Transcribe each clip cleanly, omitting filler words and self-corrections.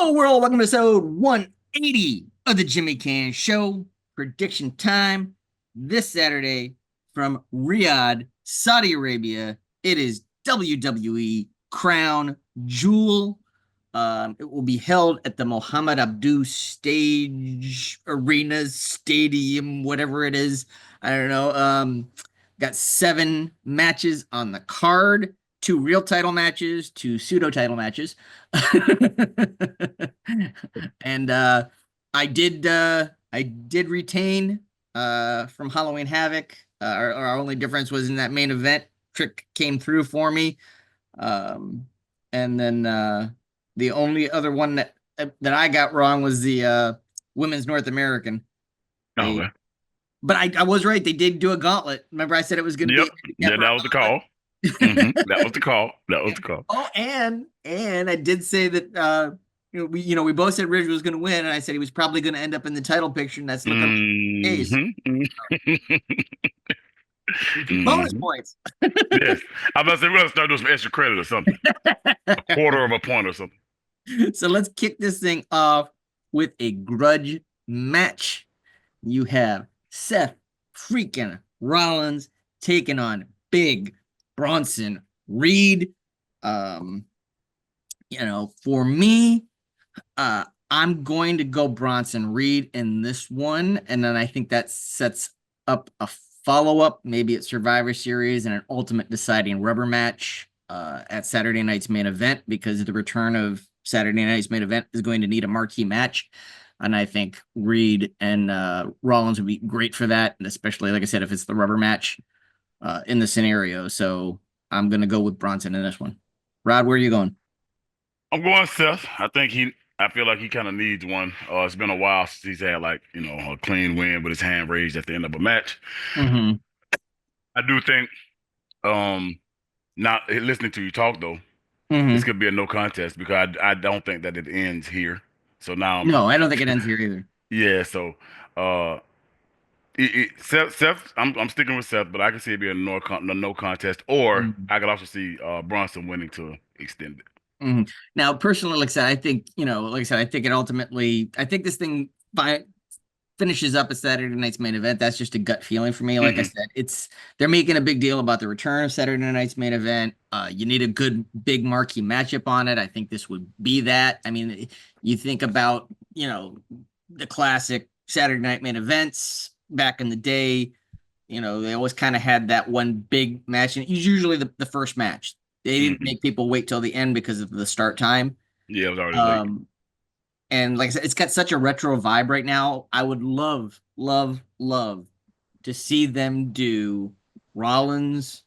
Hello, world. Welcome to episode 180 of the Jimmy Canz Show. Prediction time this Saturday from Riyadh, Saudi Arabia. It is WWE Crown Jewel. It will be held at the Mohammed Abdu Stage Arenas Stadium, whatever it is. I don't know. Got 7 matches on the card. 2 real title matches, 2 pseudo title matches. And I did retain from Halloween Havoc. Our only difference was in that main event. Trick came through for me. Um, and then the only other one that I got wrong was the women's North American. Oh, They okay. but I was right. They did do a gauntlet. Remember I said it was going to be Yep. a Yeah, handicap or that a was the gauntlet? call. That was the call. That was the call. Oh, and I did say that we both said Ridge was going to win, and I said he was probably going to end up in the title picture, and that's looking like the case. hmm Bonus hmm points. Yes. I must say, we're gonna start doing some extra credit or something. A quarter of a point or something. So let's kick this thing off with a grudge match. You have Seth freaking Rollins taking on Big Bronson Reed. Um, for me, uh, I'm going to go Bronson Reed in this one, and then I think that sets up a follow-up, maybe at Survivor Series and an ultimate deciding rubber match at Saturday night's main event, because the return of Saturday night's main event is going to need a marquee match. And I think Reed and Rollins would be great for that, and especially, like I said, if it's the rubber match in the scenario. So I'm going to go with Bronson in this one. Rod, where are you going? I'm going Seth. I feel like he kind of needs one. It's been a while since he's had like, a clean win with his hand raised at the end of a match. Mm-hmm. I do think, um, not listening to you talk though, this Mm-hmm. could be a no contest because I don't think that it ends here. So now, No, I don't think it ends here either. yeah, so uh Seth, I'm sticking with Seth, but I can see it being a no contest, or Mm-hmm. I could also see Bronson winning to extend it. Mhm. Now, personally, like I said, I think, like I said, I think it ultimately, I think this thing finishes up a Saturday night's main event. That's just a gut feeling for me. Like I hmm said, they're making a big deal about the return of Saturday night's main event. You need a good big marquee matchup on it. I think this would be that. I mean, you think about, the classic Saturday night main events back in the day. They always kind of had that one big match, and it's usually the first match. They didn't hmm make people wait till the end because of the start time. Yeah, it was already late. Um, and like I said, it's got such a retro vibe right now. I would love, love, love to see them do Rollins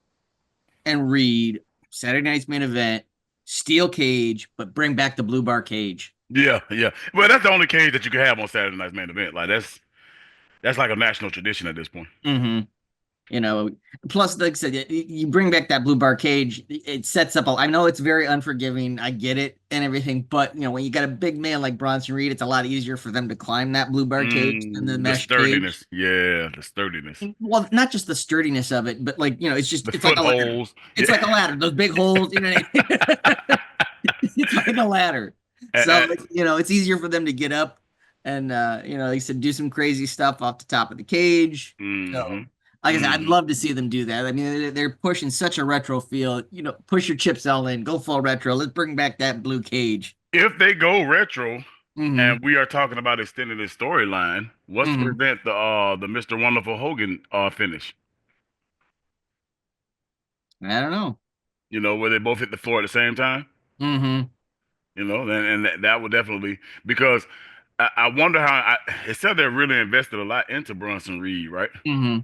and Reed Saturday night's main event, steel cage, but bring back the blue bar cage. Yeah, yeah. Well, that's the only cage that you can have on Saturday night's main event. Like that's like a national tradition at this point. Mm-hmm. You know, plus, like I said, you bring back that blue bar cage, it sets up. I know it's very unforgiving. I get it and everything, but when you got a big man like Bronson Reed, it's a lot easier for them to climb that blue bar cage than the The mesh cage. sturdiness. Yeah, the sturdiness. Well, not just the sturdiness of it, but like it's just The it's like a ladder. footholds. It's Yeah. like a ladder. Those big holes, you know what I mean? It's like a ladder. So it's easier for them to get up and like I said, do some crazy stuff off the top of the cage. hmm So like I said, I'd hmm love to see them do that. I mean, they're pushing such a retro feel. Push your chips all in, go full retro. Let's bring back that blue cage. If they go retro, and Hmm. we are talking about extending this storyline, what's to Hmm. prevent the Mr. Wonderful Hogan finish? I don't know. Where they both hit the floor at the same time. Hmm. And that would definitely because I wonder how it said they really invested a lot into Bronson Reed, right? Hmm.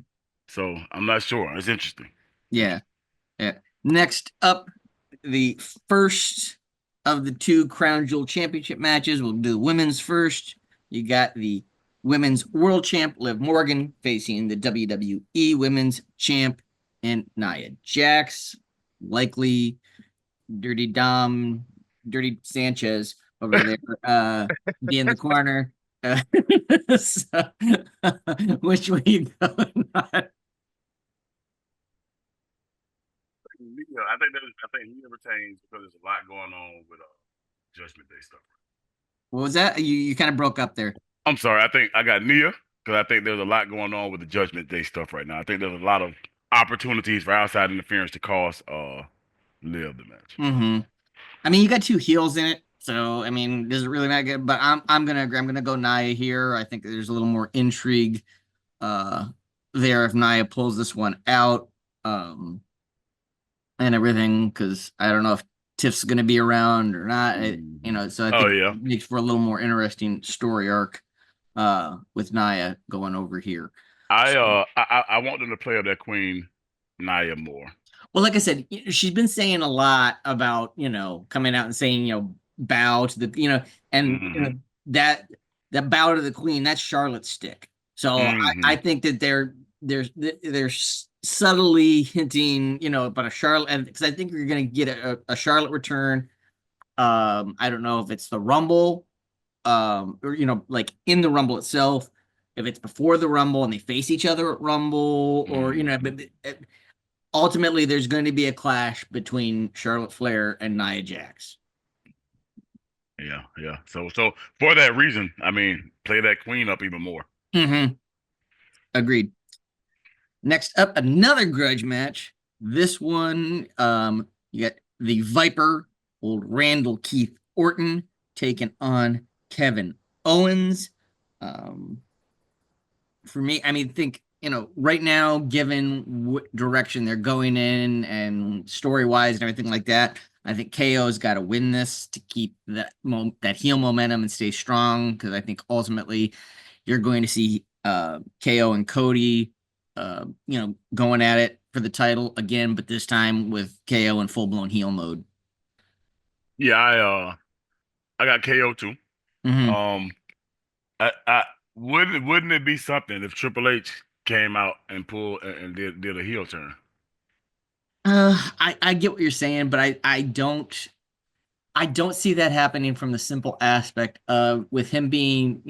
So I'm not sure. It's interesting. Yeah. Yeah. Next up, the first of the 2 Crown Jewel Championship matches. We'll do the women's first. You got the women's world champ Liv Morgan facing the WWE women's champ and Nia Jax. Likely Dirty Sanchez over there, be in the corner. Uh, so, which way you going? I think Leah retains because there's a lot going on with Judgment Day stuff. What was that? You kind of broke up there. I'm sorry. I think I got Nia because I think there's a lot going on with the Judgment Day stuff right now. I think there's a lot of opportunities for outside interference to cause Liv the match. Hmm. I mean, you got two heels in it, so I mean, does it really matter? Good? But I'm gonna agree. I'm gonna go Nia here. I think there's a little more intrigue uh there if Nia pulls this one out. And everything because I don't know if Tiff's going to be around or not. Mhm. So I Oh think yeah. it makes for a little more interesting story arc with Naya going over here. So, I want them to play up that Queen Nia more. well, like I said, she's been saying a lot about coming out and saying bow to the and Hmm. that that bow to the queen, that's Charlotte's stick. So I Hmm. think that they're subtly hinting about a Charlotte, because I think you're going to get a Charlotte return. I don't know if it's the Rumble, or like in the Rumble itself, if it's before the Rumble and they face each other at Rumble, or Hmm. but ultimately there's going to be a clash between Charlotte Flair and Nia Jax. Yeah, yeah. So for that reason, I mean, play that Queen up even more. Mm-hmm. Agreed. Next up, another grudge match. This one, you got the Viper, old Randall Keith Orton, taking on Kevin Owens. Um, for me, I mean, think right now, given what direction they're going in and story wise and everything like that, I think KO's got to win this to keep that heel momentum and stay strong. Because I think ultimately you're going to see KO and Cody, going at it for the title again, but this time with KO in full blown heel mode. Yeah, I got KO too. Hmm. Um, I wouldn't it be something if Triple H came out and pulled and did a heel turn? I get what you're saying, but I don't see that happening from the simple aspect of with him being,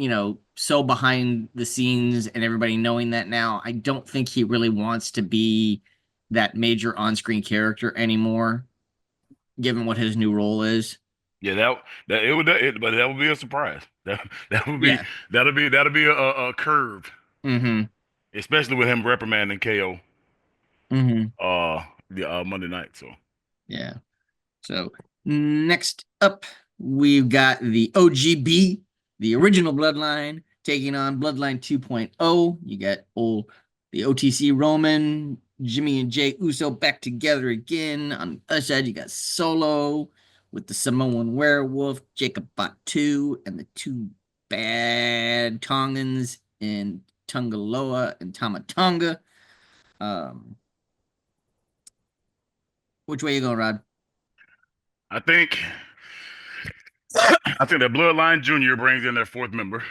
so behind the scenes and everybody knowing that now. I don't think he really wants to be that major on-screen character anymore, given what his new role is. Yeah, that it would but that would be a surprise. That would be Yeah. that'll be a curve, Mm-hmm. especially with him reprimanding KO Mm-hmm. the Monday night. So Yeah. So next up, we've got the OGB, the original Bloodline, taking on Bloodline 2.0. You got the OTC Roman, Jimmy and Jay Uso back together again. On the other side, you got Solo with the Samoan Werewolf, Jacob Batu, and the two bad Tongans in Tungaloa and Tamatonga. Um, which way you going, Rod? I think I think that Bloodline Junior brings in their fourth member,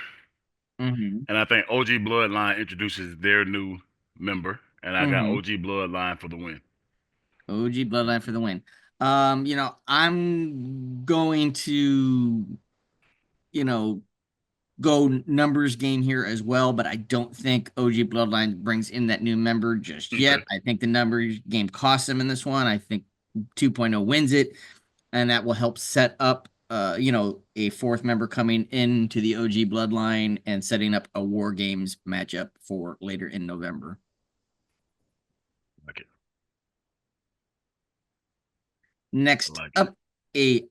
Mm-hmm. and I think OG Bloodline introduces their new member, and I got Mm-hmm. OG Bloodline for the win. OG Bloodline for the win. I'm going to, you know, go numbers game here as well, but I don't think OG Bloodline brings in that new member just yet. Okay, I think the numbers game costs them in this one. I think 2.0 wins it, and that will help set up a fourth member coming into the OG Bloodline and setting up a War Games matchup for later in November. I like it. I Next like it. up, a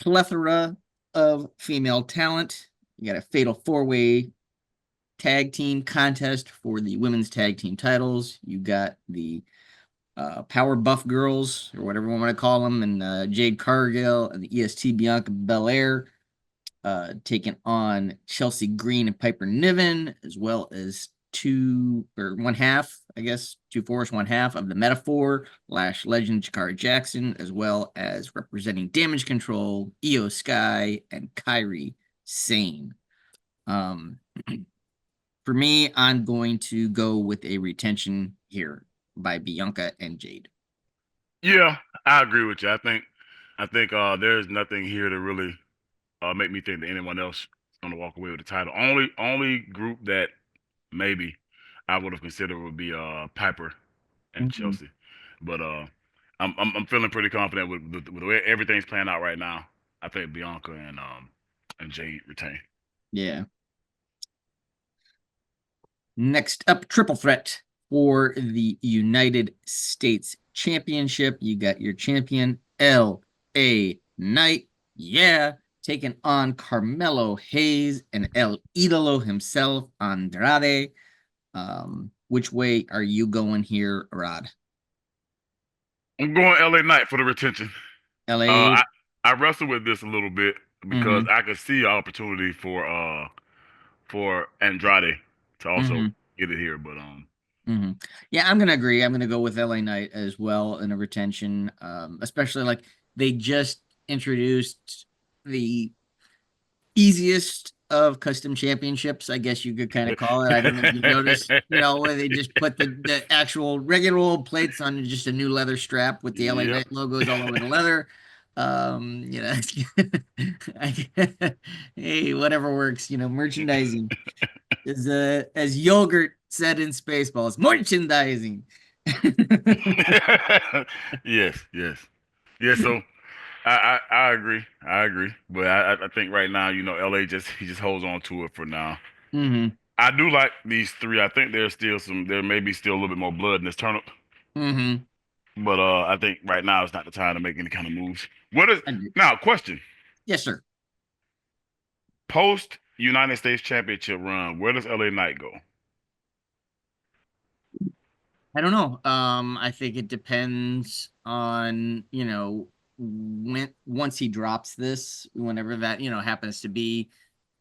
plethora of female talent. You got a fatal four-way tag team contest for the women's tag team titles. You got the Power Buff Girls, or whatever we want to call them, and Jade Cargill and the EST Bianca Belair, taking on Chelsea Green and Piper Niven, as well as two or one half, I guess, two fourths, one half of the Metaphor, Lash Legend Jakara Jackson, as well as representing Damage Control, Io Sky, and Kyrie Sane. Um, for me, I'm going to go with a retention here by Bianca and Jade. Yeah, I agree with you. I think there's nothing here to really make me think that anyone else is gonna walk away with the title. Only group that maybe I would have considered would be Piper and Mhm. Chelsea, but I'm feeling pretty confident with the way everything's playing out right now. I think Bianca and and Jade retain. Yeah. Next up, triple threat for the United States Championship. You got your champion, L.A. Knight. Yeah. Taking on Carmelo Hayes and El Idolo himself, Andrade. Which way are you going here, Rod? I'm going LA Knight for the retention. LA. I wrestled with this a little bit because Mm-hmm. I could see an opportunity for Andrade to also Mm-hmm. get it here, but Mm-hmm. Yeah, I'm gonna agree. I'm gonna go with LA Knight as well in a retention. Especially like they just introduced the easiest of custom championships, I guess you could kind of call it. I don't know if you noticed, where they just put the actual regular old plates on just a new leather strap with the LA yep. Knight logos all over the leather. You know, hey, whatever works, merchandising is as yogurt said in Spaceballs, merchandising. Yes, yes, yes. So I agree. I agree. But I think right now, LA he just holds on to it for now. Hmm. I do like these three. I think there may be still a little bit more blood in this turnip. Hmm. But I think right now it's not the time to make any kind of moves. What is now question? Yes, sir. Post United States Championship run, where does LA Knight go? I don't know. I think it depends on, when once he drops this, whenever that, happens to be.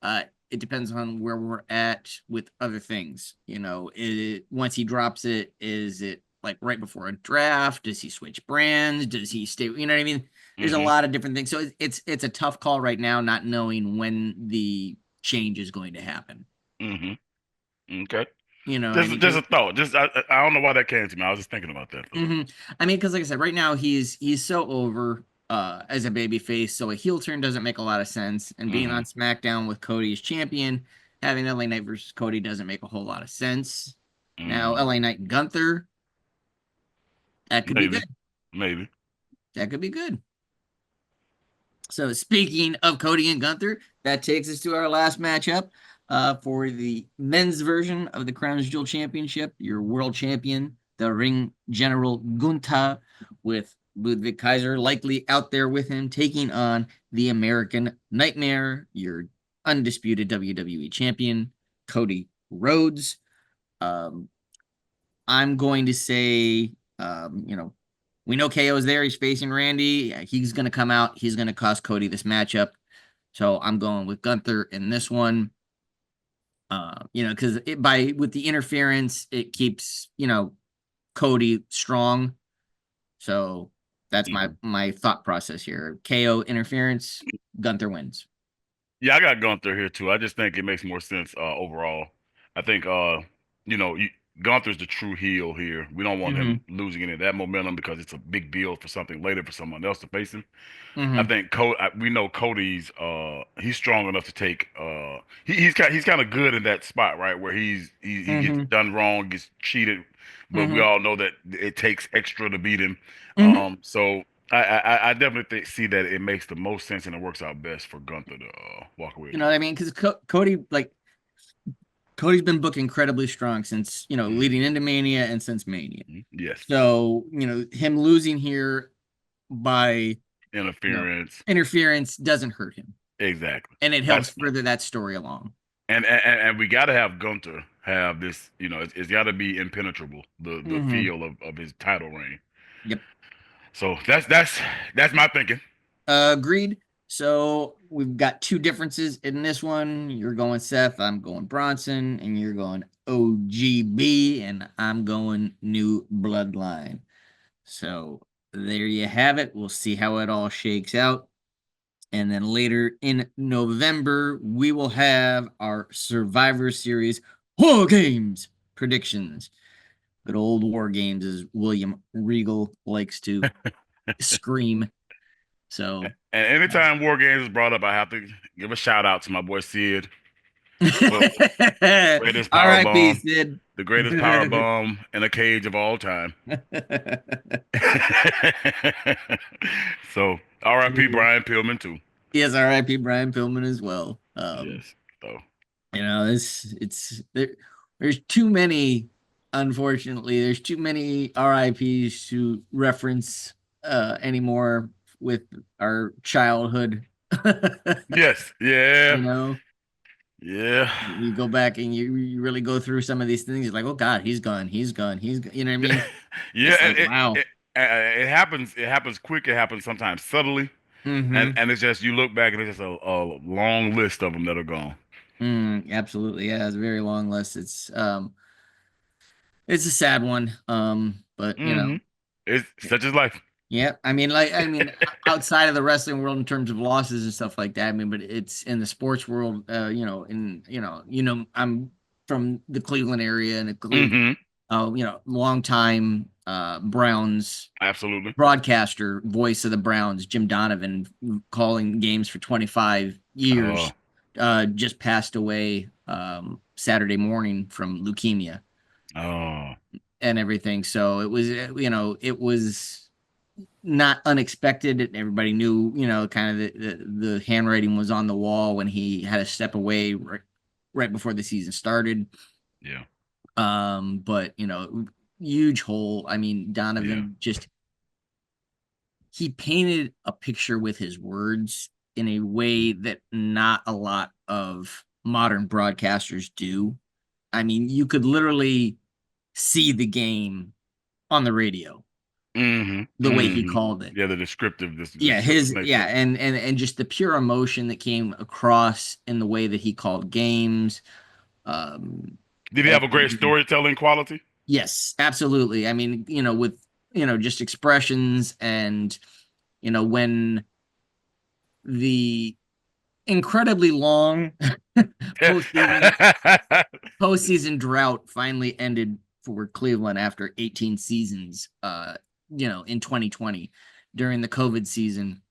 It depends on where we're at with other things. Once he drops it, is it like right before a draft? Does he switch brands? Does he stay? You know what I mean? There's a Mm-hmm. lot of different things. So it's a tough call right now, not knowing when the change is going to happen. Mm-hmm. Okay. I mean, Just a thought. Just I don't know why that came to me. I was just thinking about that though. hmm I mean, because like I said, right now he's so over as a baby face, so a heel turn doesn't make a lot of sense. And being Mm-hmm. on SmackDown with Cody as champion, having LA Knight versus Cody doesn't make a whole lot of sense. Now Mm-hmm. LA Knight and Gunther, that could be good. Maybe. Maybe. That could be good. So speaking of Cody and Gunther, that takes us to our last matchup for the men's version of the Crown Jewel Championship. Your world champion, the Ring General Gunther, with Ludwig Kaiser likely out there with him, taking on the American Nightmare, your undisputed WWE champion, Cody Rhodes. Um, I'm going to say, we know KO is there. He's facing Randy. He's going to come out. He's going to cost Cody this matchup. So I'm going with Gunther in this one. Because by with the interference, it keeps Cody strong. So that's my Mm-hmm. my thought process here. KO interference, Gunther wins. Yeah, I got Gunther here too. I just think it makes more sense overall. I think Gunther's the true heel here. We don't want him Mm-hmm. losing any of that momentum because it's a big build for something later for someone else to face him. I Mm-hmm. think we know Cody's he's strong enough to take he's kind of good in that spot, right, where he gets Mm-hmm. done wrong, gets cheated, but we Mm-hmm. all know that it takes extra to beat him. Mm-hmm. So I definitely see that it makes the most sense and it works out best for Gunther to walk away You with know the what I win. mean? Because Cody's been booked incredibly strong since leading Hmm. into Mania and since Mania. Yes, So him losing here by you know interference, interference doesn't hurt him, exactly. and it That's helps further that story along. and we got to have Gunther have this. It's got to be impenetrable. The Mm-hmm. feel of his title reign. Yep. So that's my thinking. Agreed. So we've got two differences in this one. You're going Seth, I'm going Bronson, and you're going OGB, and I'm going New Bloodline. So there you have it. We'll see how it all shakes out. And then later in November, we will have our Survivor Series War Games predictions. Good old War Games, as William Regal likes to scream. So, And anytime War Games is brought up, I have to give a shout out to my boy Sid for greatest power R.I.P. bomb, Sid. the greatest power bomb in a cage of all time. So R.I.P. Brian Pillman too. Yes, R.I.P. Brian Pillman as well. Yes. So It's there. There's too many. Unfortunately, there's too many RIPS to reference anymore with our childhood. yes. Yeah. You know, Yeah. you go back and you really go through some of these things. You're like, oh God, he's gone, he's gone, he's gone. You know what I mean? Yeah. It's like, wow. It happens. It happens quick. It happens sometimes subtly, Mm-hmm. and it's just you look back and it's just a long list of them that are gone. Absolutely. Yeah, it's a very long list. It's a sad one. But Hmm. It's such as life. yeah, outside of the wrestling world in terms of losses and stuff like that. I mean, but it's in the sports world, I'm from the Cleveland area and Hmm. long time Browns Absolutely. broadcaster, voice of the Browns, Jim Donovan, calling games for 25 Oh. years, just passed away Saturday morning from leukemia Oh. and everything. So it was not unexpected. Everybody knew, kind of the handwriting was on the wall when he had to step away right before the season started. Yeah. But huge hole. I mean, Yeah. Donovan just he painted a picture with his words in a way that not a lot of modern broadcasters do. I mean, you could literally see the game on the radio Hmm. the way he Hmm. called it. Yeah. The descriptive, this Yeah, descriptive nature of it. and just the pure emotion that came across in the way that he called games. Um, Did he and, have a great storytelling quality? yes, absolutely. I mean, with just expressions and when the incredibly long postseason postseason drought finally ended for Cleveland after 18 seasons. In 2020 during the COVID season,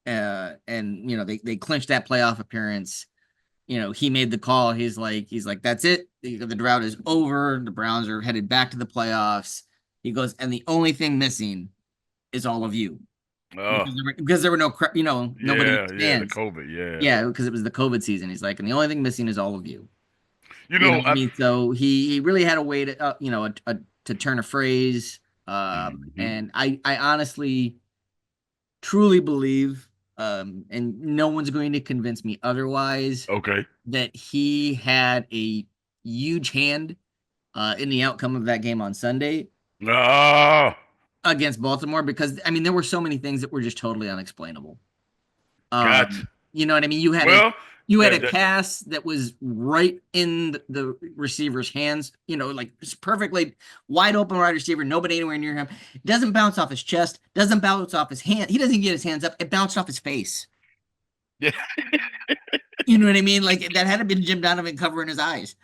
and they clinched that playoff appearance. He made the call. He's like, that's it. The drought is over. The Browns are headed back to the playoffs. He goes, and the only thing missing is all of you Oh, because there were no nobody in yeah, the yeah, the stands. COVID, yeah. Yeah, because it was the COVID season. He's like, and the only thing missing is all of you. You You know know, what I mean? So he really had a way to to turn a phrase. mhm. And I honestly truly believe, and no one's going to convince me otherwise, Okay. that he had a huge hand in the outcome of that game on Sunday Ah, against Baltimore because I mean there were so many things that were just totally unexplainable. gotcha. You know what I mean? Well, You had a that, that, pass that was right in the receiver's hands, like just perfectly wide open wide receiver, nobody anywhere near him. Doesn't bounce off his chest, doesn't bounce off his hand. He doesn't get his hands up. It bounced off his face. yeah. You know what I mean? Like that had to been Jim Donovan covering his eyes.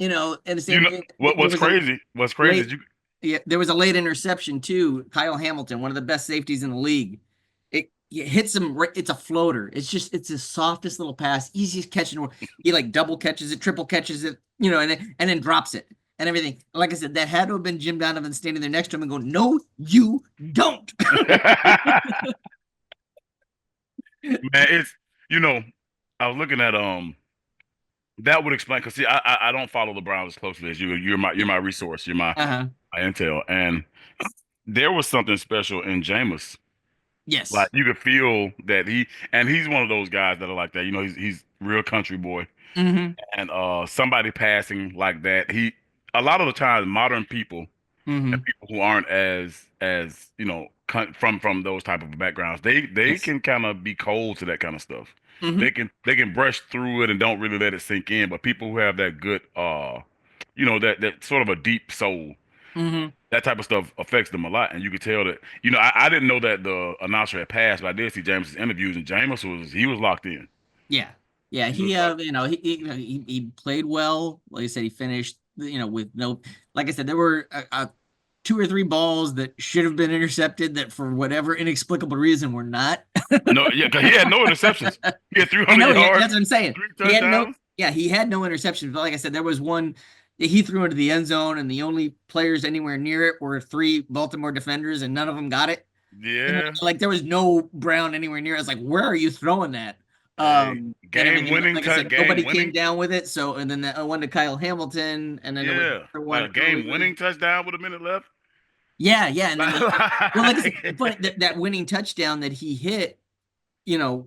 And the You same know thing. There what's was a crazy? What's crazy is late, you. yeah, there was a late interception too. Kyle Hamilton, one of the best safeties in the league. It hits him right. It's a floater. It's the softest little pass, easiest catching. He like double catches it, triple catches it, and then drops it and everything. Like I said, that had to have been Jim Donovan standing there next to him and going, "No, you don't." Man, it's you know, I was looking at that would explain because see, I don't follow the Browns as closely as you. You're my resource. You're Uh-huh. my intel, and there was something special in Jameis. Like Yes. you could feel that he's one of those guys that are like that. You know, he's real country boy. Mm-hmm. And somebody passing like that, a lot of the times modern people and Mm-hmm. people who aren't as from those type of backgrounds, they Yes. can kind of be cold to that kind of stuff. Mm-hmm. They can brush through it and don't really let it sink in. But people who have that good that sort of a deep soul, Mm-hmm. that type of stuff affects them a lot. And you could tell that, I didn't know that the announcer had passed, but I did see James's interviews, and James he was locked in. Yeah. Yeah, He was locked. he played well. Like I said, he finished, with no, like I said, there were two or three balls that should have been intercepted that for whatever inexplicable reason were not. No, yeah, 'cause he had no interceptions. He had I 300 know yards, that's what I'm saying. three He had no, touchdowns. yeah, he had no interceptions. But like I said, there was one that he threw into the end zone, and the only players anywhere near it were three Baltimore defenders, and none of them got it. And Yeah. like there was no Brown anywhere near. I was like, where are you throwing that? Hey, And I mean, game winning like I said, game nobody came winning. down with it. So, and then that one to Kyle Hamilton, and then there was Yeah, another like one a game earlier. winning touchdown with a minute left. Yeah, yeah. And then well, like I said, Like, but that winning touchdown that he hit,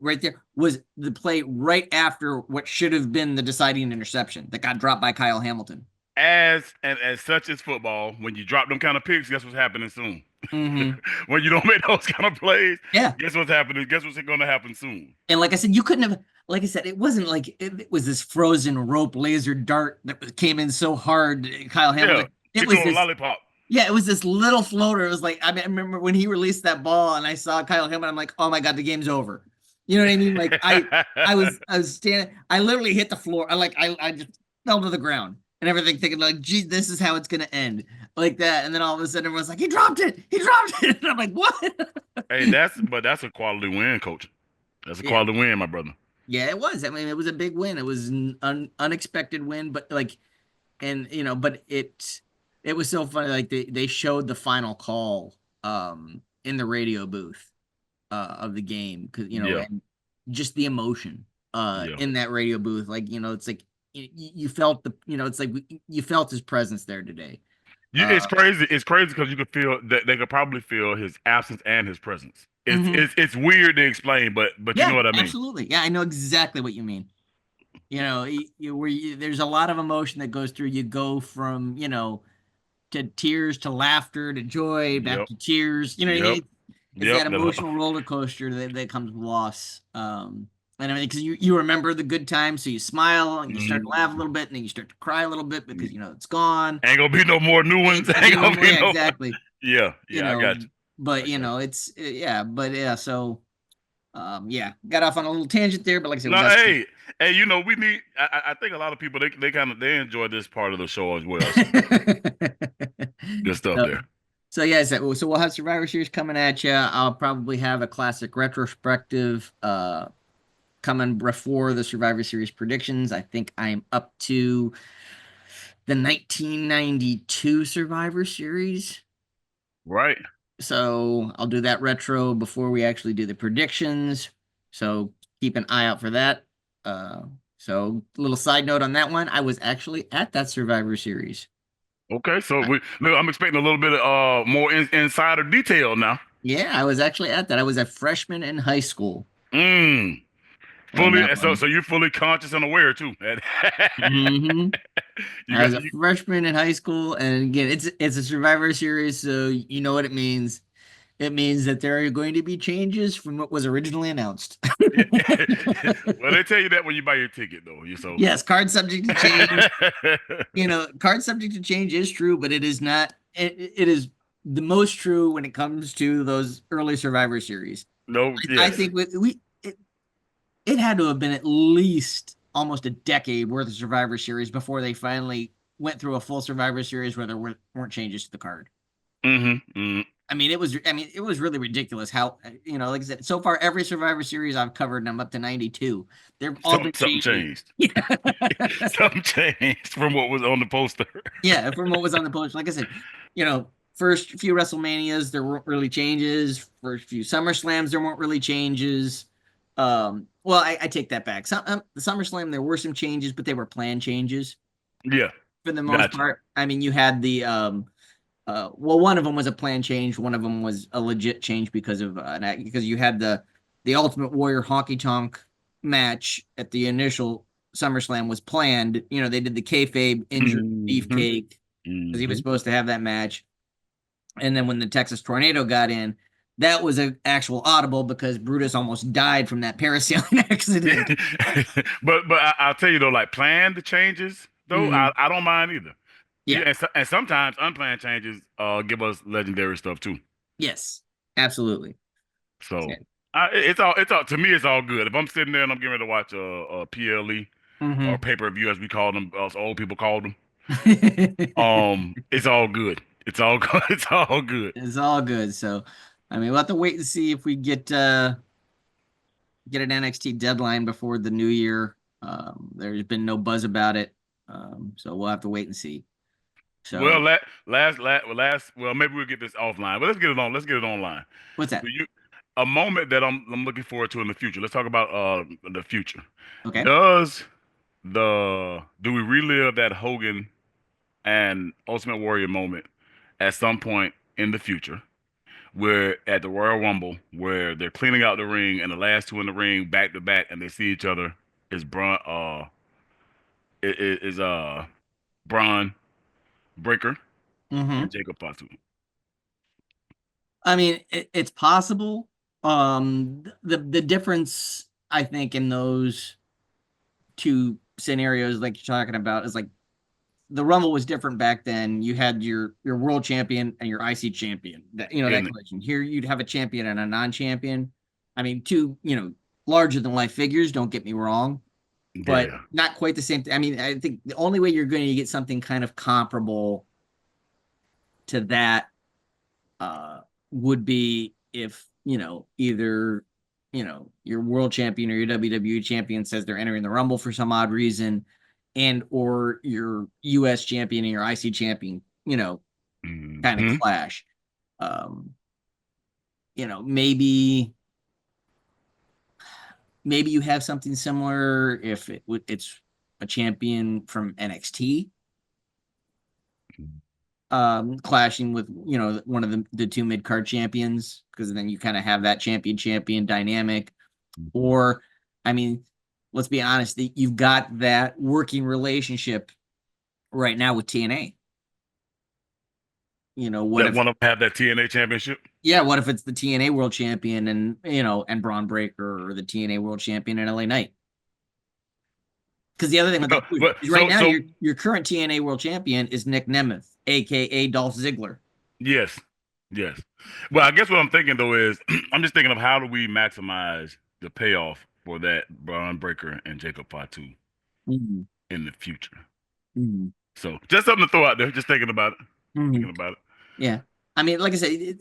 right there was the play right after what should have been the deciding interception that got dropped by Kyle Hamilton. as such as football, when you drop them kind of picks, guess what's happening soon? Hmm. When you don't make those kind of plays, Yeah. guess what's happening? Guess what's going to happen soon? And like I said, you couldn't have, like I said, it wasn't like it was this frozen rope laser dart that came in so hard, Kyle Yeah, Hamilton. It he threw was a this, lollipop. yeah, it was this little floater. It was like, I mean, I remember when he released that ball and I saw Kyle Hamilton, I'm like, oh my God, the game's over. You know what I mean? Like I was standing, I literally hit the floor. I just fell to the ground and everything thinking like, gee, this is how it's going to end like that. And then all of a sudden everyone's like, he dropped it. And I'm like, what? Hey, that's a quality win, coach. That's a Yeah. quality win, my brother. Yeah, it was. I mean, it was a big win. It was an unexpected win, but like, and but it was so funny. Like they showed the final call in the radio booth of the game because Yeah, and just the emotion yeah. in that radio booth. Like it's like you felt it's like you felt his presence there today. It's Uh, crazy. It's crazy because you could feel that they could probably feel his absence and his presence. It's mhm. it's it's weird to explain, but you know Yeah, what I mean. absolutely. Yeah, I know exactly what you mean. There's a lot of emotion that goes through. You go from to tears to laughter to joy back Yep, to tears. You know what I yep, mean? It's yep. that emotional roller coaster that comes with loss. And I mean, because you remember the good times, so you smile and you start to Mm, laugh a little bit, and then you start to cry a little bit because it's gone. ain't gonna be no more new Ain't ones. gonna Ain't be no gonna more. be Yeah, no. exactly. Yeah, You yeah. I know, got you. but I got you. but yeah. So yeah, got off on a little tangent there, but like I said, we No, got some. hey. We need. I think a lot of people they kind of they enjoy this part of the show as well. So good stuff So, there. so yeah, so we'll have Survivor Series coming at you. I'll probably have a classic retrospective coming before the Survivor Series predictions. I think I'm up to the 1992 Survivor Series. Right. So I'll do that retro before we actually do the predictions. So keep an eye out for that. Uh, so little side note on that one, I was actually at that Survivor Series. Okay. So I- look, I'm expecting a little bit of more insider detail now. yeah, I was actually at that. I was a freshman in high school Mm. when Fully. that So one. you're fully conscious and aware too. Hmm. You I was got a you. freshman in high school, and again, it's a Survivor Series, so you know what it means. It means that there are going to be changes from what was originally announced. Well, they tell you that when you buy your ticket, though. You so. Yes, card subject to change. Card subject to change is true, but it is not. It is the most true when it comes to those early Survivor Series. No. I Yes. think it had to have been at least almost a decade worth of Survivor Series before they finally went through a full Survivor Series where there weren't changes to the card. Mm-hmm. I mean, it was really ridiculous how, like I said, so far every Survivor Series I've covered, and I'm up to 92. They've all been Something changes. changed. Yeah. Something changed from what was on the poster. Yeah, from what was on the post. Like I said, first few WrestleManias, there weren't really changes. First few SummerSlams, there weren't really changes. Well, I take that back. The SummerSlam, there were some changes, but they were planned changes Yeah. for the most Gotcha. part. I mean, you had the well, one of them was a planned change. One of them was a legit change because of because you had the Ultimate Warrior Honky Tonk match at the initial SummerSlam was planned. They did the kayfabe injured Mm-hmm. Beefcake because he was Mm-hmm. supposed to have that match. And then when the Texas Tornado got in, that was an actual audible because Brutus almost died from that parasailing accident. I'll tell you though, like planned changes though, Mm, I don't mind either. Yeah, yeah. and sometimes unplanned changes give us legendary stuff too. Yes. Absolutely. So Yeah. it's all to me it's all good. If I'm sitting there and I'm getting ready to watch a PLE or Hmm. pay-per-view as we call them, us old people called them, it's all good. It's all good. It's all good. It's all good. So, I mean, we'll have to wait and see if we get an NXT deadline before the new year. There's been no buzz about it, so we'll have to wait and see. Well, So well, maybe we'll get this offline, but let's get it on. Let's get it online. what's Do that? you a moment that I'm looking forward to in the future? Let's talk about the future. Okay. Does do we relive that Hogan and Ultimate Warrior moment at some point in the future? Where at the Royal Rumble, where they're cleaning out the ring, and the last two in the ring back to back, and they see each other is Braun Breaker and Hmm. Jacob Fatu. I mean, it's possible. The difference I think in those two scenarios, like you're talking about, is like the Rumble was different back then. You had your world champion and your IC champion. That that Isn't it? collision. Here you'd have a champion and a non-champion. I mean, two larger than life figures. Don't get me wrong, but Yeah. not quite the same thing. I mean, I think the only way you're going to get something kind of comparable to that would be if either your world champion or your WWE champion says they're entering the Rumble for some odd reason, and or your US champion and your IC champion, kind of Hmm. clash. Um, maybe you have something similar if it's a champion from NXT clashing with one of the two mid card champions, because then you kind of have that champion dynamic. Or, I mean, let's be honest, you've got that working relationship right now with TNA. What That if, one of them have that TNA championship. yeah, what if it's the TNA world champion and Braun Breaker, or the TNA world champion and LA Knight? Because the other thing with Well, that too but is right so now so your current TNA world champion is Nick Nemeth, aka Dolph Ziggler. yes, yes. Well, I guess what I'm thinking though is I'm just thinking of how do we maximize the payoff for that Braun Breaker and Jacob Fatu Mm-hmm. in the future. Mm-hmm. So just something to throw out there. Just thinking about it. Mm-hmm. Thinking about it. Yeah. I mean, like I said,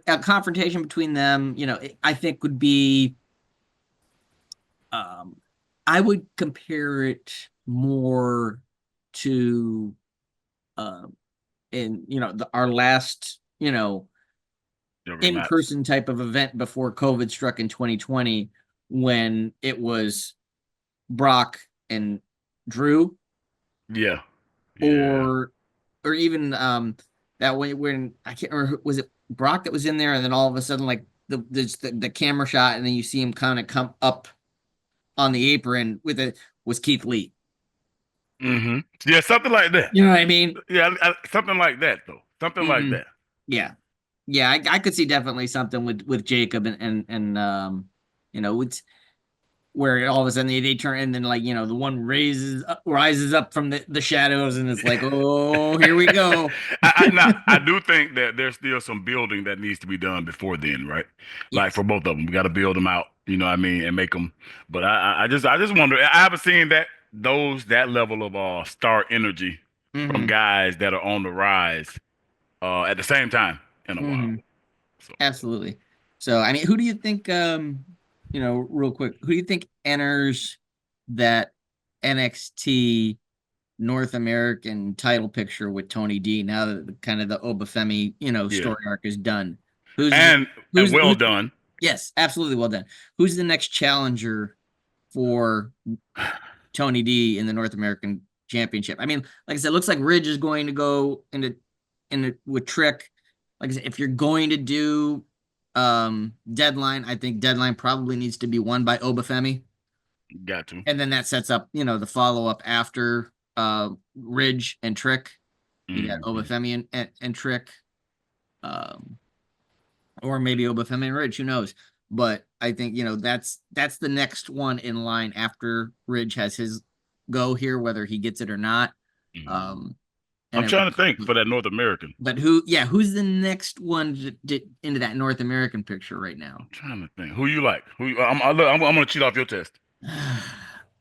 a confrontation between them, I think would be, um, I would compare it more to, uh, in, our last, Juggernaut. in-person type of event before COVID struck in 2020, when it was Brock and Drew, Yeah. Yeah. or even that way when I can't remember, was it Brock that was in there, and then all of a sudden like the camera shot, and then you see him kind of come up on the apron with it, was Keith Lee. Hmm. Yeah, something like that. You know what I mean? Yeah, something like that though. Something like Hmm. that. Yeah, yeah, I could see definitely something with Jacob and it's where all of a sudden they turn, and then like the one rises up from the shadows, and it's like, oh, here we go. Now I do think that there's still some building that needs to be done before then, right? Like Yes. for both of them, we got to build them out. You know what I mean, and make them. But I just wonder. I haven't seen that level of star energy from Hmm. guys that are on the rise at the same time in a while. Hmm. So Absolutely. So, I mean, who do you think, real quick, who do you think enters that NXT North American title picture with Tony D, now that kind of the Obafemi, yeah, story arc is done? Who's and well who's done. yes, absolutely well done. Who's the next challenger for Tony D in the North American Championship? I mean, like I said, it looks like Ridge is going to go into with Trick. Like I said, if you're going to do Deadline, I think Deadline probably needs to be won by Obafemi, Got to. and then that sets up the follow up after Ridge and Trick. You got Hmm. Obafemi and Trick, um, or maybe Obafemi and Ridge. Who knows? But I think that's the next one in line after Ridge has his go here, whether he gets it or not. Hmm. Um, and I'm then, trying to think for that North American. but yeah, who's the next one into that North American picture right now? I'm trying to think. Who you like? I'm gonna cheat off your test.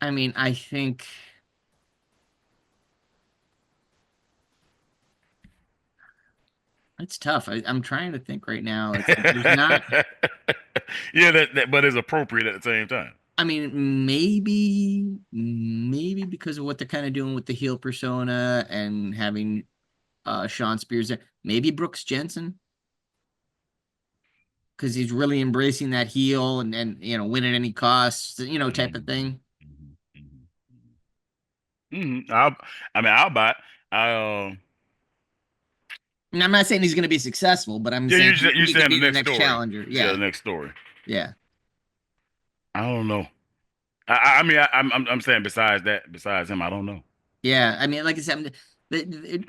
I mean, I think it's tough. I'm trying to think right now. It's like there's not. Yeah, but it's appropriate at the same time. I mean, maybe because of what they're kind of doing with the heel persona and having Sean Spears there. Maybe Brooks Jensen because he's really embracing that heel and win at any cost, type of Mhm, thing. mhm, mhm, mhm. I'll buy it. I And I'm not saying he's going to be successful, but I'm Yeah, saying you're he could saying the be the next next story. challenger. Yeah, the Yeah, next story. yeah, I don't know. I'm saying besides him, I don't know. yeah. I mean, like I said,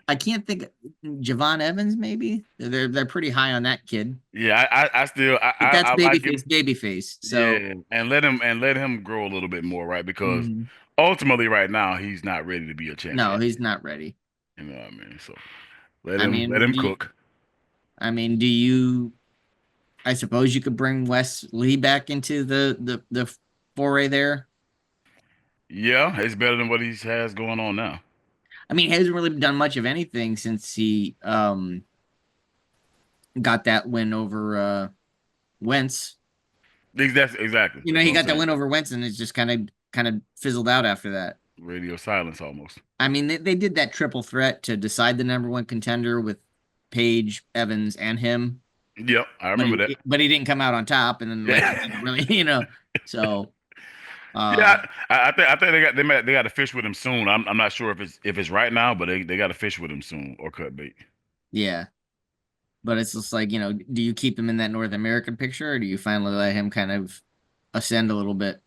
I can't think. Javon Evans, maybe they're pretty high on that kid, Yeah, I still but that's I like him. babyface. So Yeah, and let him grow a little bit more, right? Because mhm. ultimately, right now, he's not ready to be a No, champion. he's not ready. You know what I mean? So I let mean, him cook. do you? I suppose you could bring Wes Lee back into the foray there. Yeah, it's better than what he has going on now. I mean, he hasn't really done much of anything since he got that win over Wentz. That's exactly. That's He what I'm got that saying. win over Wentz, and it's just kind of fizzled out after that. Radio silence almost. I mean, they did that triple threat to decide the number one contender with Page, Evans, and him, Yep, I but remember that. he didn't come out on top, and then like Yeah, you said, really, so yeah. um I think they got to fish with him soon. I'm not sure if it's right now, but they got to fish with him soon or cut bait. yeah. But it's just like, do you keep him in that North American picture or do you finally let him kind of ascend a little bit?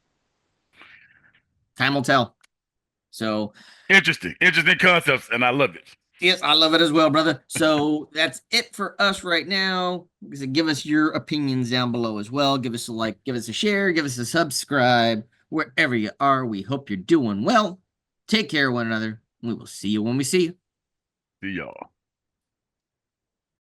Time will tell. So, Interesting concepts, and I love it. yes, I love it as well, brother. So, that's it for us right now. So give us your opinions down below as well. Give us a like, give us a share, give us a subscribe wherever you are. We hope you're doing well. Take care of one another. We will see you when we see you. See y'all.